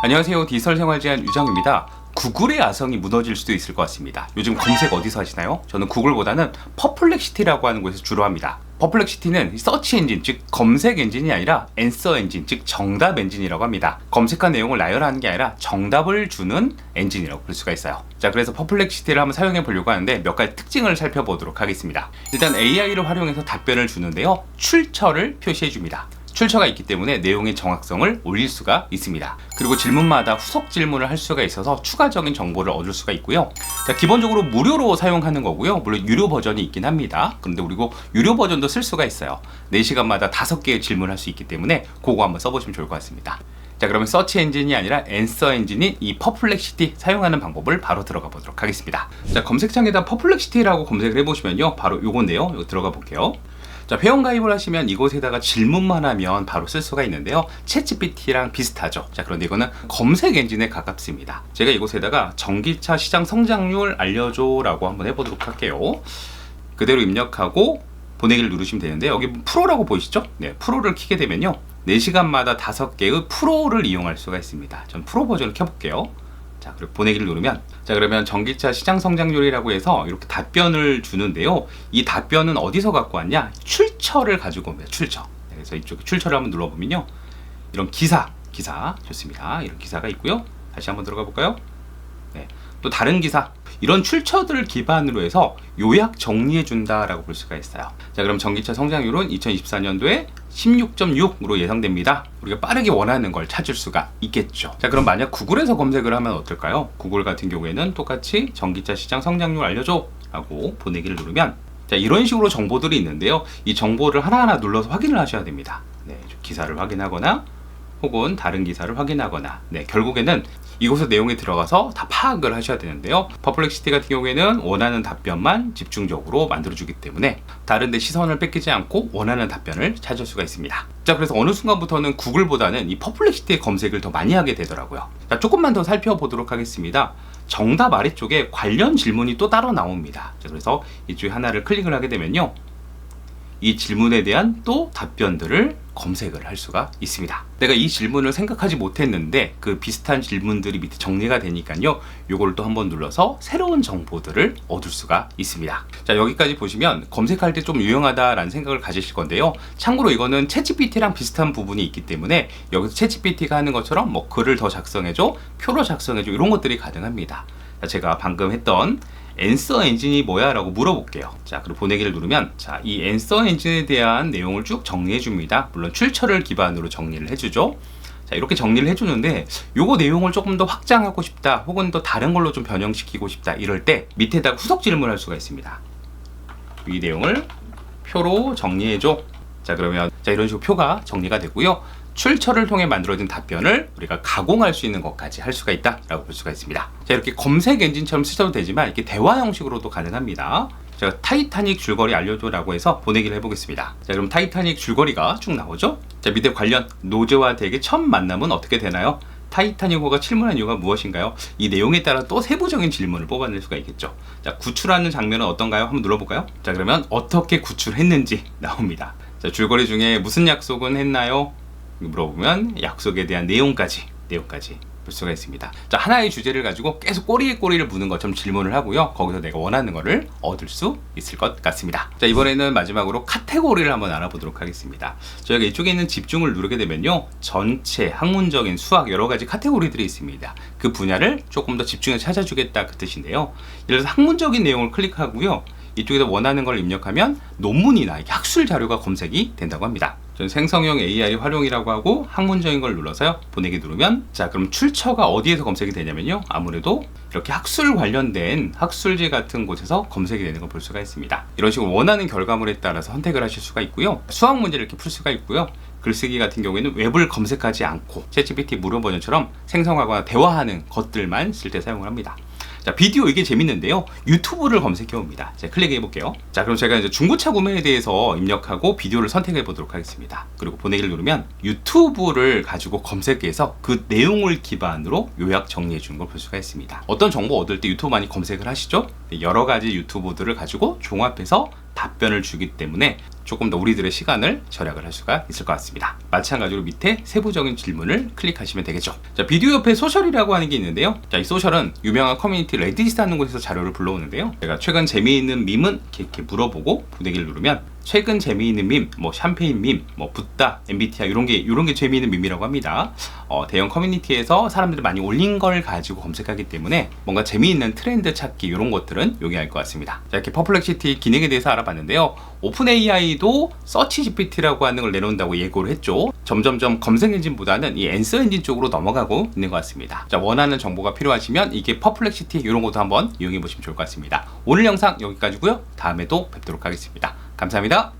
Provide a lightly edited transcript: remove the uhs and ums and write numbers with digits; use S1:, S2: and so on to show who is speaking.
S1: 안녕하세요. 디지털 생활 제한 유정입니다. 구글의 아성이 무너질 수도 있을 것 같습니다. 요즘 검색 어디서 하시나요? 저는 구글보다는 퍼플렉시티라고 하는 곳에서 주로 합니다. 퍼플렉시티는 서치 엔진, 즉 검색 엔진이 아니라 앤서 엔진, 즉 정답 엔진이라고 합니다. 검색한 내용을 나열하는 게 아니라 정답을 주는 엔진이라고 볼 수가 있어요. 자, 그래서 퍼플렉시티를 한번 사용해 보려고 하는데 몇 가지 특징을 살펴보도록 하겠습니다. 일단 AI를 활용해서 답변을 주는데요. 출처를 표시해 줍니다. 출처가 있기 때문에 내용의 정확성을 올릴 수가 있습니다. 그리고 질문마다 후속 질문을 할 수가 있어서 추가적인 정보를 얻을 수가 있고요. 자, 기본적으로 무료로 사용하는 거고요. 물론 유료 버전이 있긴 합니다. 그런데 그리고 유료 버전도 쓸 수가 있어요. 4시간마다 5개의 질문을 할 수 있기 때문에 그거 한번 써보시면 좋을 것 같습니다. 자, 그러면 서치 엔진이 아니라 앤서 엔진인 이 퍼플렉시티 사용하는 방법을 바로 들어가 보도록 하겠습니다. 자, 검색창에다 퍼플렉시티라고 검색을 해보시면요. 바로 요건데요. 이거 들어가 볼게요. 자, 회원 가입을 하시면 이곳에다가 질문만 하면 바로 쓸 수가 있는데요. 챗GPT랑 비슷하죠. 자, 그런데 이거는 검색 엔진에 가깝습니다. 제가 이곳에다가 전기차 시장 성장률 알려줘 라고 한번 해보도록 할게요. 그대로 입력하고 보내기를 누르시면 되는데 여기 프로라고 보이시죠? 네, 프로를 키게 되면요. 4시간마다 5개의 프로를 이용할 수가 있습니다. 전 프로 버전을 켜볼게요. 자, 그리고 보내기를 누르면, 자, 그러면 전기차 시장 성장률이라고 해서 이렇게 답변을 주는데요. 이 답변은 어디서 갖고 왔냐? 출처를 가지고 옵니다. 출처. 그래서 이쪽에 출처를 한번 눌러보면요. 이런 기사 좋습니다. 이런 기사가 있고요. 다시 한번 들어가 볼까요? 네. 또 다른 기사, 이런 출처들을 기반으로 해서 요약 정리해 준다라고 볼 수가 있어요. 자, 그럼 전기차 성장률은 2024년도에 16.6으로 예상됩니다. 우리가 빠르게 원하는 걸 찾을 수가 있겠죠. 자, 그럼 만약 구글에서 검색을 하면 어떨까요? 구글 같은 경우에는 똑같이 전기차 시장 성장률 알려줘 라고 보내기를 누르면, 자, 이런 식으로 정보들이 있는데요. 이 정보를 하나하나 눌러서 확인을 하셔야 됩니다. 네, 기사를 확인하거나 혹은 다른 기사를 확인하거나, 네, 결국에는 이곳의 내용에 들어가서 다 파악을 하셔야 되는데요. 퍼플렉시티 같은 경우에는 원하는 답변만 집중적으로 만들어주기 때문에 다른 데 시선을 뺏기지 않고 원하는 답변을 찾을 수가 있습니다. 자, 그래서 어느 순간부터는 구글보다는 이 퍼플렉시티의 검색을 더 많이 하게 되더라고요. 자, 조금만 더 살펴보도록 하겠습니다. 정답 아래쪽에 관련 질문이 또 따로 나옵니다. 자, 그래서 이쪽에 하나를 클릭을 하게 되면요. 이 질문에 대한 또 답변들을 검색을 할 수가 있습니다. 내가 이 질문을 생각하지 못했는데 그 비슷한 질문들이 밑에 정리가 되니까요. 요거를 또 한번 눌러서 새로운 정보들을 얻을 수가 있습니다. 자, 여기까지 보시면 검색할 때 좀 유용하다라는 생각을 가지실 건데요. 참고로 이거는 챗GPT랑 비슷한 부분이 있기 때문에 여기서 챗GPT가 하는 것처럼 뭐 글을 더 작성해줘, 표로 작성해줘 이런 것들이 가능합니다. 자, 제가 방금 했던 앤서 엔진이 뭐야? 라고 물어볼게요. 자, 그리고 보내기를 누르면, 자, 이 앤서 엔진에 대한 내용을 쭉 정리해 줍니다. 물론 출처를 기반으로 정리를 해주죠. 자, 이렇게 정리를 해주는데 요거 내용을 조금 더 확장하고 싶다, 혹은 또 다른 걸로 좀 변형시키고 싶다, 이럴 때 밑에다가 후속 질문을 할 수가 있습니다. 이 내용을 표로 정리해줘. 자, 그러면 자, 이런 식으로 표가 정리가 되고요. 출처를 통해 만들어진 답변을 우리가 가공할 수 있는 것까지 할 수가 있다라고 볼 수가 있습니다. 자, 이렇게 검색 엔진처럼 쓰셔도 되지만 이렇게 대화 형식으로도 가능합니다. 제가 타이타닉 줄거리 알려줘라고 해서 보내기를 해보겠습니다. 자, 그럼 타이타닉 줄거리가 쭉 나오죠? 자, 밑에 관련 노제와 덱의 첫 만남은 어떻게 되나요? 타이타닉호가 침몰한 이유가 무엇인가요? 이 내용에 따라 또 세부적인 질문을 뽑아낼 수가 있겠죠. 자, 구출하는 장면은 어떤가요? 한번 눌러볼까요? 자, 그러면 어떻게 구출했는지 나옵니다. 자, 줄거리 중에 무슨 약속은 했나요? 물어보면 약속에 대한 내용까지 볼 수가 있습니다. 자, 하나의 주제를 가지고 계속 꼬리에 꼬리를 무는 것처럼 질문을 하고요. 거기서 내가 원하는 거를 얻을 수 있을 것 같습니다. 자, 이번에는 마지막으로 카테고리를 한번 알아보도록 하겠습습니다. 저희가 이쪽에 있는 집중을 누르게 되면요. 전체, 학문적인, 수학 여러 가지 카테고리들이 있습니다. 그 분야를 조금 더 집중해서 찾아주겠다 그 뜻인데요. 예를 들어서 학문적인 내용을 클릭하고요. 이쪽에서 원하는 걸 입력하면 논문이나 학술 자료가 검색이 된다고 합니다. 저는 생성형 AI 활용이라고 하고 학문적인 걸 눌러서요. 보내기 누르면, 자, 그럼 출처가 어디에서 검색이 되냐면요. 아무래도 이렇게 학술 관련된 학술지 같은 곳에서 검색이 되는 걸 볼 수가 있습니다. 이런 식으로 원하는 결과물에 따라서 선택을 하실 수가 있고요. 수학 문제를 이렇게 풀 수가 있고요. 글쓰기 같은 경우에는 웹을 검색하지 않고 챗GPT 무료 버전처럼 생성하거나 대화하는 것들만 쓸 때 사용을 합니다. 자, 비디오 이게 재밌는데요. 유튜브를 검색해 옵니다. 자, 클릭해 볼게요. 자, 그럼 제가 이제 중고차 구매에 대해서 입력하고 비디오를 선택해 보도록 하겠습니다. 그리고 보내기를 누르면 유튜브를 가지고 검색해서 그 내용을 기반으로 요약 정리해 주는 걸 볼 수가 있습니다. 어떤 정보 얻을 때 유튜브 많이 검색을 하시죠? 여러 가지 유튜브들을 가지고 종합해서 답변을 주기 때문에 조금 더 우리들의 시간을 절약을 할 수가 있을 것 같습니다. 마찬가지로 밑에 세부적인 질문을 클릭하시면 되겠죠. 자, 비디오 옆에 소셜이라고 하는 게 있는데요. 자, 이 소셜은 유명한 커뮤니티 레디스라는 곳에서 자료를 불러오는데요. 제가 최근 재미있는 밈은 이렇게 물어보고 보내기를 누르면 최근 재미있는 밈, 뭐 샴페인 밈, 뭐 붓다, MBTI 이런 게 재미있는 밈이라고 합니다. 대형 커뮤니티에서 사람들이 많이 올린 걸 가지고 검색하기 때문에 뭔가 재미있는 트렌드 찾기 이런 것들은 용이할 것 같습니다. 자, 이렇게 퍼플렉시티 기능에 대해서 알아봤는데요. 오픈 AI도 서치 GPT라고 하는 걸 내놓는다고 예고를 했죠. 점점점 검색 엔진보다는 이 앤서 엔진 쪽으로 넘어가고 있는 것 같습니다. 자, 원하는 정보가 필요하시면 이게 퍼플렉시티 이런 것도 한번 이용해 보시면 좋을 것 같습니다. 오늘 영상 여기까지고요. 다음에도 뵙도록 하겠습니다. 감사합니다.